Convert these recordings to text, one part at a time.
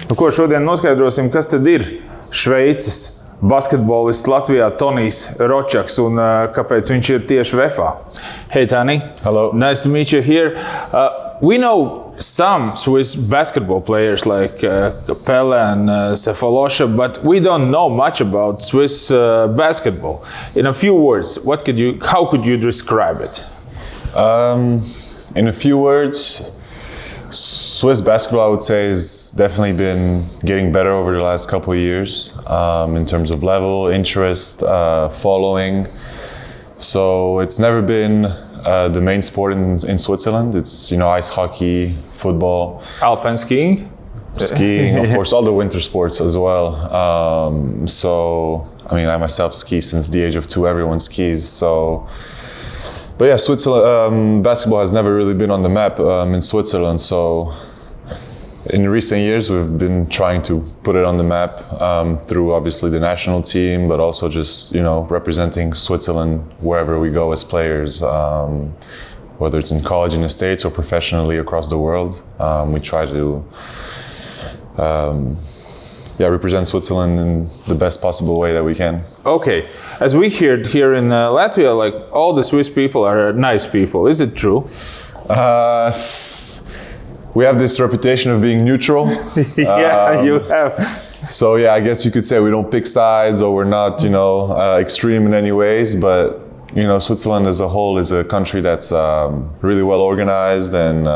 Nu, ko šodien noskaidrosim, kas tad ir Šveices basketbolists Latvijā Tonijs Ročaks un kāpēc viņš ir tieši VEF-ā. Hey, Tony. Hello. Nice to meet you here. We know some Swiss basketball players like Pele and Sefalosha, but we don't know much about Swiss basketball. In a few words, how could you describe it? In a few words, Swiss basketball, I would say, has definitely been getting better over the last couple of years in terms of level, interest, following. So it's never been the main sport in Switzerland. It's, ice hockey, football. Alpine skiing? Skiing, of course, all the winter sports as well. I myself ski since the age of 2. Everyone skis, But yeah, Switzerland basketball has never really been on the map in Switzerland. So in recent years, we've been trying to put it on the map through obviously the national team, but also just representing Switzerland wherever we go as players, whether it's in college in the States or professionally across the world. We try to represent Switzerland in the best possible way that we can. Okay, as we heard here in Latvia, like all the Swiss people are nice people. Is it true? We have this reputation of being neutral. Yeah, you have. So yeah, I guess you could say we don't pick sides or we're not, extreme in any ways. But Switzerland as a whole is a country that's really well organized and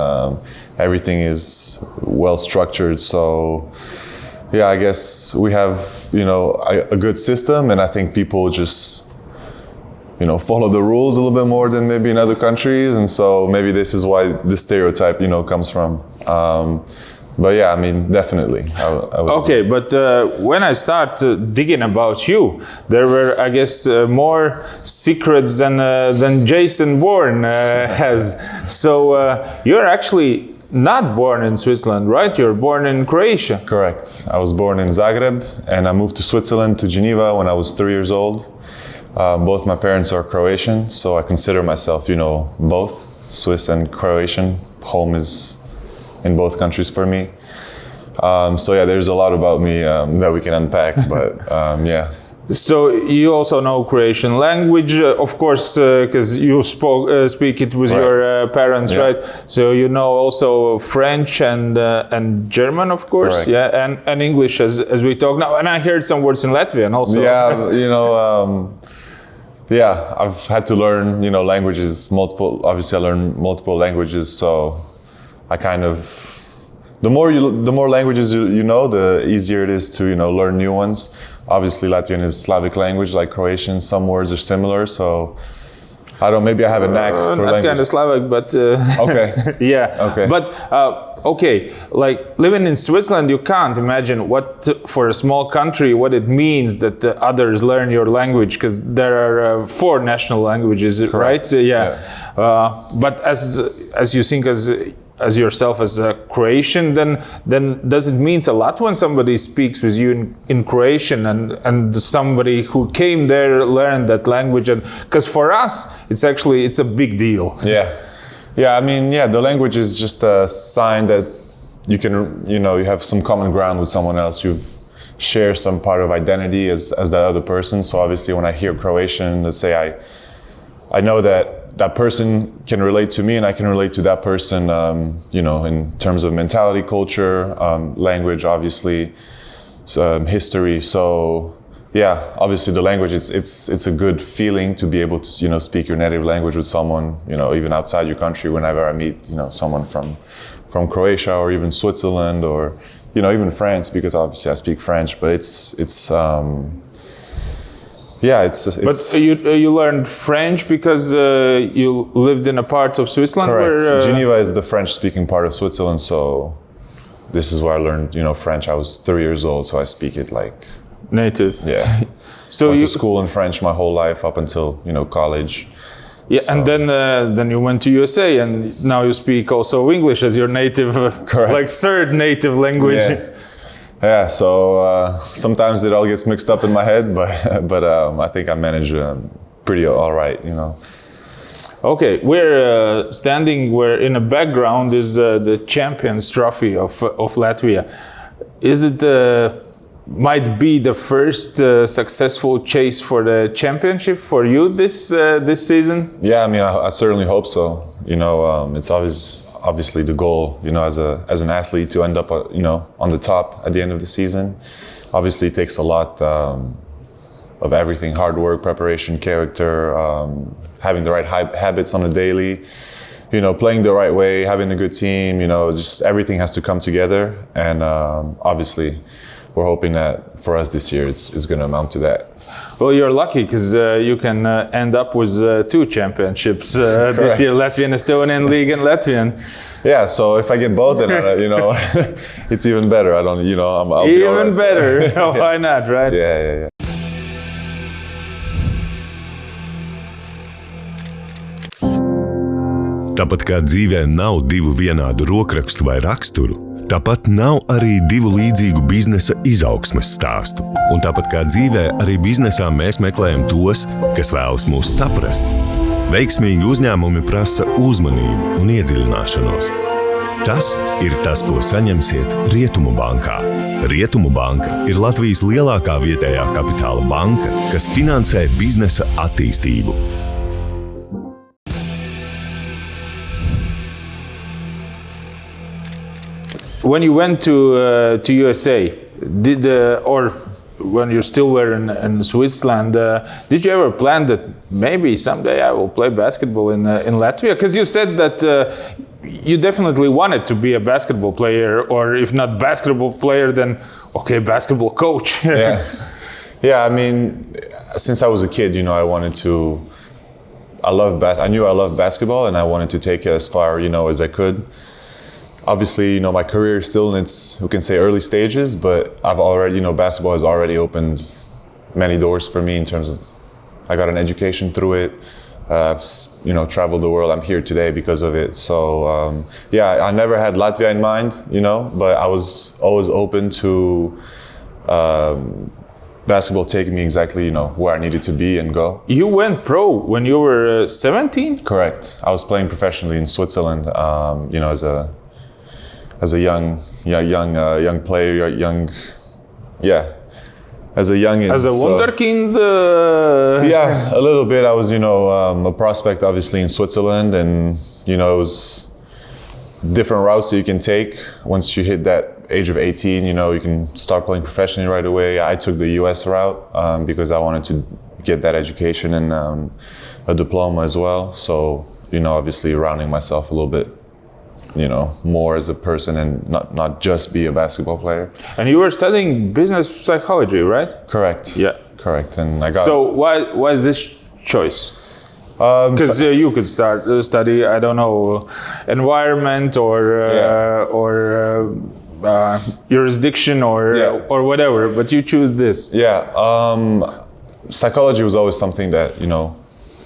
everything is well structured. So. Yeah, I guess we have, a good system, and I think people just, follow the rules a little bit more than maybe in other countries, and so maybe this is why the stereotype, comes from. But yeah, definitely. Okay, but when I start digging about you, there were, I guess, more secrets than Jason Bourne has. So you're actually not born in Switzerland, right? You're born in Croatia. Correct. I was born in Zagreb and I moved to Switzerland, to Geneva when I was 3 years old. Both my parents are Croatian, so I consider myself, both Swiss and Croatian. Home is in both countries for me. So yeah, there's a lot about me that we can unpack, but yeah. So you also know Croatian language, of course, because you speak it with your parents, yeah. Right? So you know also French and German, of course, correct. Yeah, and English as we talk now. And I heard some words in Latvian also. Yeah, I've had to learn, languages, multiple. Obviously, I learned multiple languages, so I kind of. The more languages you know, the easier it is to learn new ones. Obviously, Latvian is Slavic language, like Croatian. Some words are similar, so I don't. Maybe I have a knack for not language. Kind of Slavic, but okay. Yeah. Okay. But okay, like living in Switzerland, you can't imagine for a small country what it means that the others learn your language, because there are 4 national languages, correct. Right? Yeah. But as you think as yourself as a Croatian, then does it mean a lot when somebody speaks with you in Croatian and somebody who came there learned that language? And because for us, it's a big deal. Yeah. The language is just a sign that you can, you have some common ground with someone else. You've shared some part of identity as that other person. So obviously, when I hear Croatian, let's say I know that person can relate to me and I can relate to that person, in terms of mentality, culture, language, obviously, history. So yeah, obviously the language, it's a good feeling to be able to, speak your native language with someone, even outside your country. Whenever I meet, someone from Croatia or even Switzerland or, even France, because obviously I speak French, but it's But you learned French because you lived in a part of Switzerland? Correct. Where, Geneva is the French-speaking part of Switzerland, so this is where I learned, French. I was 3 years old, so I speak it like native. Yeah. So went to school in French my whole life up until college. Yeah, so. And then you went to USA, and now you speak also English as your native, correct. Like third native language. Yeah. Yeah, so sometimes it all gets mixed up in my head, but I think I managed pretty all right, Okay, we're standing where in the background is the Champions Trophy of Latvia. Is it might be the first successful chase for the championship for you this season? Yeah, I mean, I certainly hope so. It's obviously the goal, as an athlete to end up, on the top at the end of the season. Obviously, it takes a lot of everything: hard work, preparation, character, having the right habits on a daily. Playing the right way, having a good team, just everything has to come together. And obviously, we're hoping that for us this year, it's going to amount to that. Well, you're lucky because you can end up with 2 championships this year, Latvian, Estonian League and Latvian. Yeah, so if I get both, then, it's even better. I'll be even all right. better. Why not, right? Yeah. Tāpat kā dzīvē nav 2 vienādu rokrakstu vai raksturu, tāpat nav arī 2 līdzīgu biznesa izaugsmes stāstu. Un tāpat kā dzīvē, arī biznesā mēs meklējam tos, kas vēlas mūs saprast. Veiksmīgi uzņēmumi prasa uzmanību un iedziļināšanos. Tas ir tas, ko saņemsiet Rietumu bankā. Rietumu banka ir Latvijas lielākā vietējā kapitāla banka, kas finansē biznesa attīstību. When you went to USA, or when you still were in Switzerland, did you ever plan that maybe someday I will play basketball in Latvia? Because you said that you definitely wanted to be a basketball player, or if not basketball player, then basketball coach. Yeah. I mean, since I was a kid, I wanted to. I knew I loved basketball, and I wanted to take it as far, as I could. Obviously, my career is still in its, we can say, early stages, but I've already, basketball has already opened many doors for me in terms of, I got an education through it. I've, traveled the world. I'm here today because of it. So, I never had Latvia in mind, but I was always open to basketball taking me exactly, where I needed to be and go. You went pro when you were 17? Correct. I was playing professionally in Switzerland, as a young player, as a youngin. As a wunderkind? Yeah, a little bit. I was, a prospect, obviously, in Switzerland, and, it was different routes that you can take. Once you hit that age of 18, you can start playing professionally right away. I took the US route because I wanted to get that education and a diploma as well. So, obviously rounding myself a little bit, more as a person and not just be a basketball player. And you were studying business psychology, right? Correct. Yeah. Correct. And I got. So why this choice? Because you could study, I don't know, environment or jurisdiction or whatever, but you choose this. Yeah. Psychology was always something that,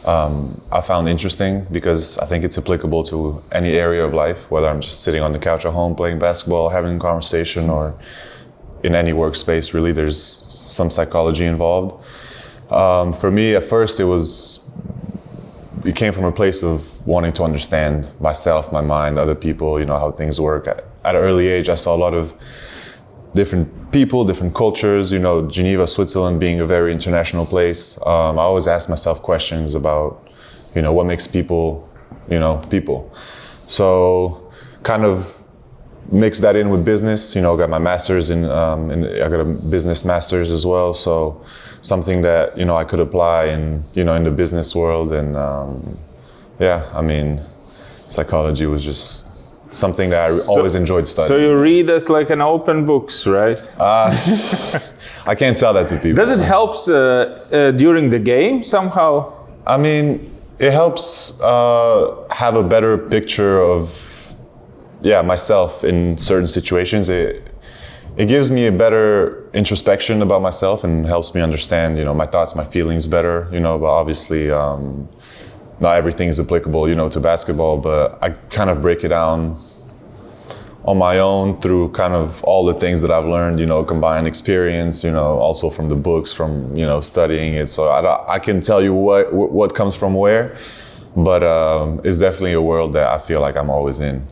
I found interesting because I think it's applicable to any area of life, whether I'm just sitting on the couch at home playing basketball, having a conversation, or in any workspace, really, there's some psychology involved. For me, at first, it came from a place of wanting to understand myself, my mind, other people, how things work. At an early age, I saw a lot of different people, different cultures, Geneva, Switzerland being a very international place. I always ask myself questions about, what makes people, people. So kind of mix that in with business, got my master's in I got a business master's as well. So something that, I could apply in the business world. And psychology was just something that I always enjoyed studying. So you read as like an open books, right? I can't tell that to people. Does it help during the game somehow? I mean, it helps have a better picture of, myself in certain situations. It gives me a better introspection about myself and helps me understand, my thoughts, my feelings better, but obviously, not everything is applicable, to basketball, but I kind of break it down on my own through kind of all the things that I've learned, combined experience, also from the books, from, studying it. So I can tell you what comes from where, but it's definitely a world that I feel like I'm always in.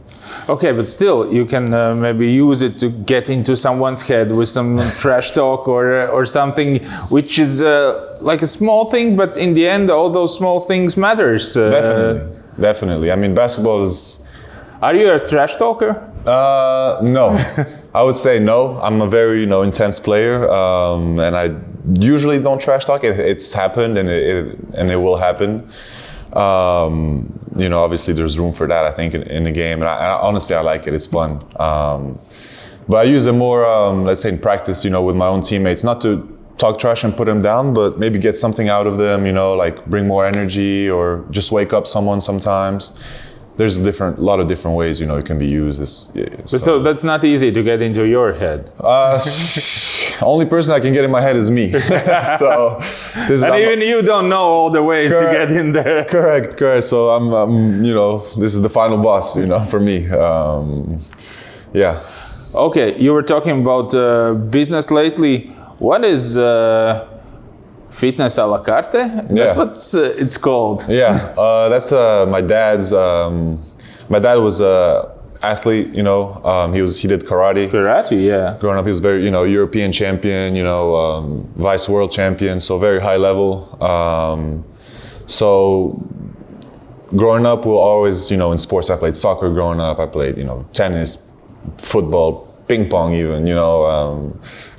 Okay, but still, you can maybe use it to get into someone's head with some trash talk or something, which is like a small thing, but in the end, all those small things matters. Definitely. I mean, basketball is... Are you a trash talker? No, I would say no. I'm a very, intense player, and I usually don't trash talk. It's happened, and it will happen. Obviously there's room for that, I think, in the game. And I honestly, I like it. It's fun. But I use it more, let's say in practice, with my own teammates, not to talk trash and put them down, but maybe get something out of them, like bring more energy or just wake up someone sometimes. There's a lot of different ways, it can be used. So that's not easy to get into your head. Only person I can get in my head is me. So even you don't know all the ways to get in there. Correct. So I'm this is the final boss, for me. Yeah. Okay, you were talking about business lately. What is fitness a la carte? That's what it's called. Yeah, that's my dad's. My dad was a athlete. He did karate. Karate, yeah. Growing up, he was very, European champion. Vice world champion. So very high level. So growing up, we'll always, in sports, I played soccer. Growing up, I played, tennis, football, ping pong, even.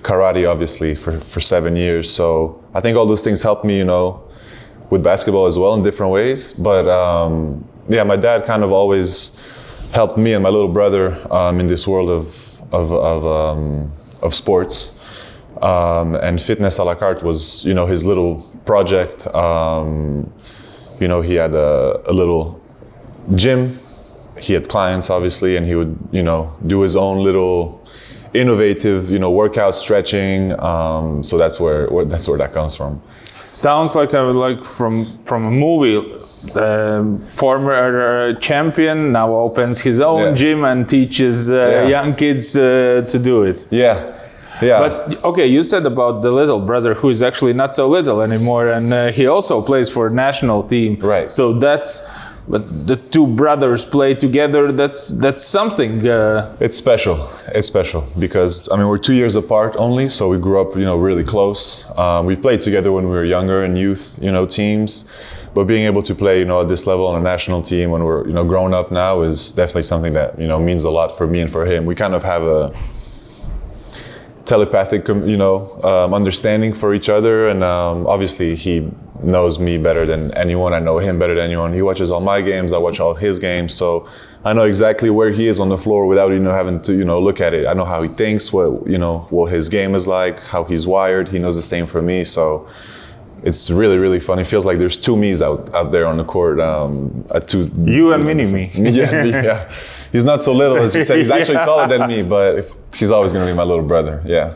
Karate, obviously, for 7 years. So I think all those things helped me, with basketball as well in different ways. But my dad kind of always helped me and my little brother in this world of sports. And fitness a la carte was, his little project. He had a little gym. He had clients, obviously, and he would, do his own little innovative, workout, stretching. So that's where that comes from. Sounds like from a movie. Former champion now opens his own gym and teaches young kids to do it. Yeah. But okay, you said about the little brother who is actually not so little anymore, and he also plays for a national team. Right. So but the two brothers play together. That's something. It's special. It's special because we're 2 years apart only, so we grew up really close. We played together when we were younger in youth teams, but being able to play at this level on a national team when we're grown up now is definitely something that means a lot for me and for him. We kind of have a telepathic understanding for each other, and obviously he knows me better than anyone. I know him better than anyone. He watches all my games. I watch all his games. So I know exactly where he is on the floor without having to look at it. I know how he thinks, what his game is like, how he's wired. He knows the same for me. So it's really, really fun. It feels like there's two me's out there on the court. You and mini-me. Yeah. He's not so little, as you said. He's actually taller than me, but he's always going to be my little brother. Yeah.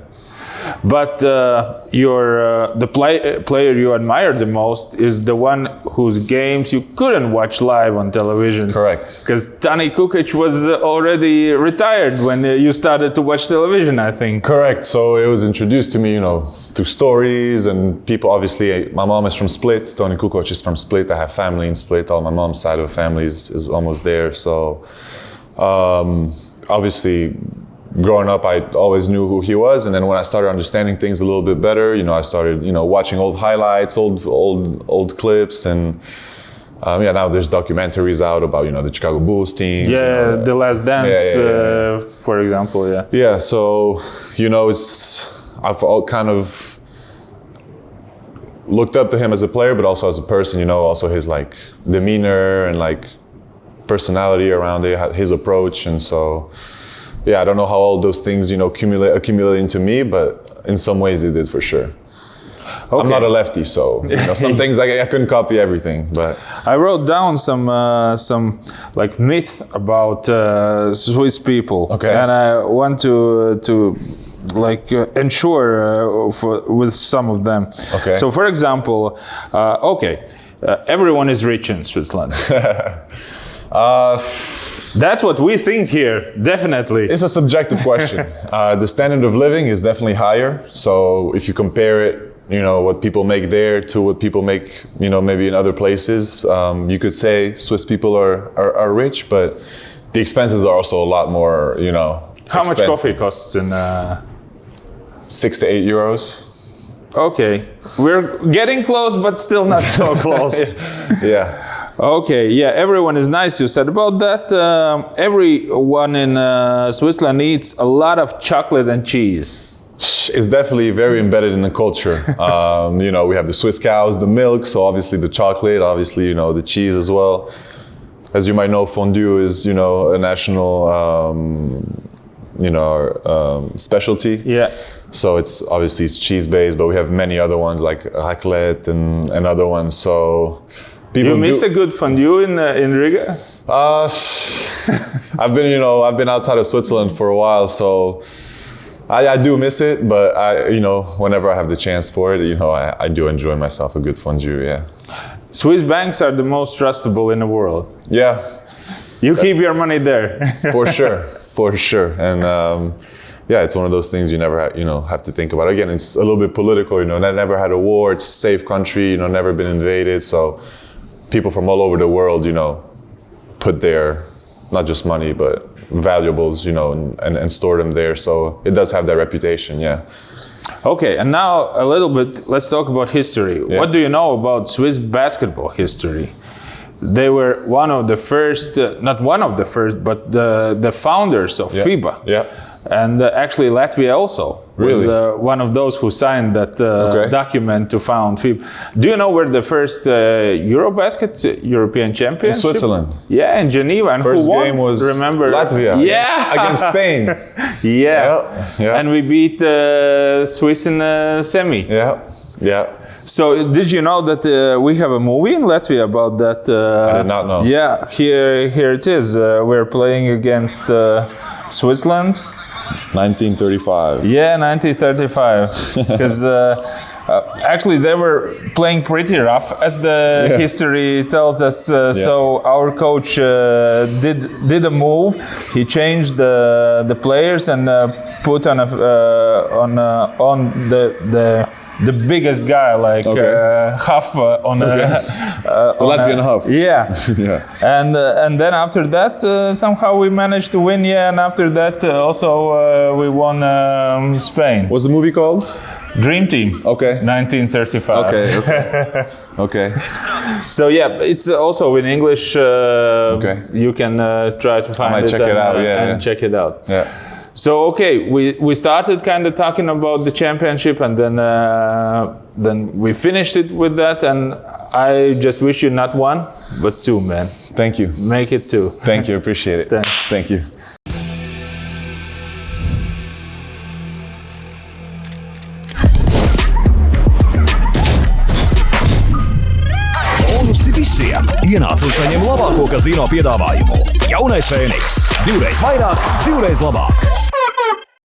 But the player you admire the most is the one whose games you couldn't watch live on television. Correct. Because Tonijs Kukoc was already retired when you started to watch television, I think. Correct. So it was introduced to me, through stories and people. Obviously, my mom is from Split. Tonijs Kukoc is from Split. I have family in Split. All my mom's side of the family is almost there. So obviously, growing up, I always knew who he was, and then when I started understanding things a little bit better, I started, watching old highlights, old clips, and now there's documentaries out about, the Chicago Bulls team. Yeah, The Last Dance, for example. Yeah. So I've all kind of looked up to him as a player, but also as a person. Also his demeanor and personality around it, his approach, and so. Yeah, I don't know how all those things, accumulate into me, but in some ways it is for sure. Okay. I'm not a lefty, so some things I couldn't copy everything. But I wrote down some myth about Swiss people, and I want to ensure with some of them. Okay. So, for example, everyone is rich in Switzerland. That's what we think here, definitely. It's a subjective question. The standard of living is definitely higher. So if you compare it, what people make there to what people make, maybe in other places. You could say Swiss people are rich, but the expenses are also a lot more, How much coffee costs in... 6 to 8 euros. Okay, we're getting close, but still not so close. Yeah. Okay, yeah, everyone is nice, you said about that. Everyone in Switzerland eats a lot of chocolate and cheese. It's definitely very embedded in the culture. We have the Swiss cows, the milk, so obviously the chocolate, obviously, the cheese as well. As you might know, fondue is, a national, specialty. Yeah. So it's cheese-based, but we have many other ones like raclette and other ones. So people you miss a good fondue in Riga? I've been outside of Switzerland for a while, so I do miss it. But whenever I have the chance for it, I do enjoy myself a good fondue. Yeah. Swiss banks are the most trustable in the world. Yeah. You keep your money there. For sure. And it's one of those things you never have to think about. Again, it's a little bit political. Never had a war. It's a safe country. Never been invaded. So people from all over the world, put their not just money but valuables, and store them there. So it does have that reputation. Yeah. Okay, and now a little bit. Let's talk about history. Yeah. What do you know about Swiss basketball history? They were one of the first, not one of the first, but the founders of FIBA. Yeah. And actually Latvia also was one of those who signed that document to found FIBA. Do you know where the first Eurobasket European Championship? In Switzerland. Yeah, in Geneva. And first who won? game was Remember? Latvia. Yeah. Against Spain. Yeah. And we beat Swiss in semi. Yeah. So did you know that we have a movie in Latvia about that? I did not know. Yeah, here it is. We're playing against Switzerland. 1935. Yeah, 1935. Because actually they were playing pretty rough, as the history tells us. So our coach did a move. He changed the players and put on the biggest guy, like half on Latvian half. Yeah. And then after that, somehow we managed to win. Yeah, and after that, also we won Spain. What's the movie called? Dream Team. Okay. 1935. Okay. So yeah, it's also in English. You can try to find it. Check it out. And check it out. Yeah. So we started kind of talking about the championship, and then we finished it with that, and I just wish you not one but two, man. Thank you. Make it two. Thank you. Appreciate it. Thanks. Thank you. Visiem ienāc un saņem labāko kazino piedāvājumu. Jaunais Fēniks. 2 reiz vairāk, 2 reiz labāk.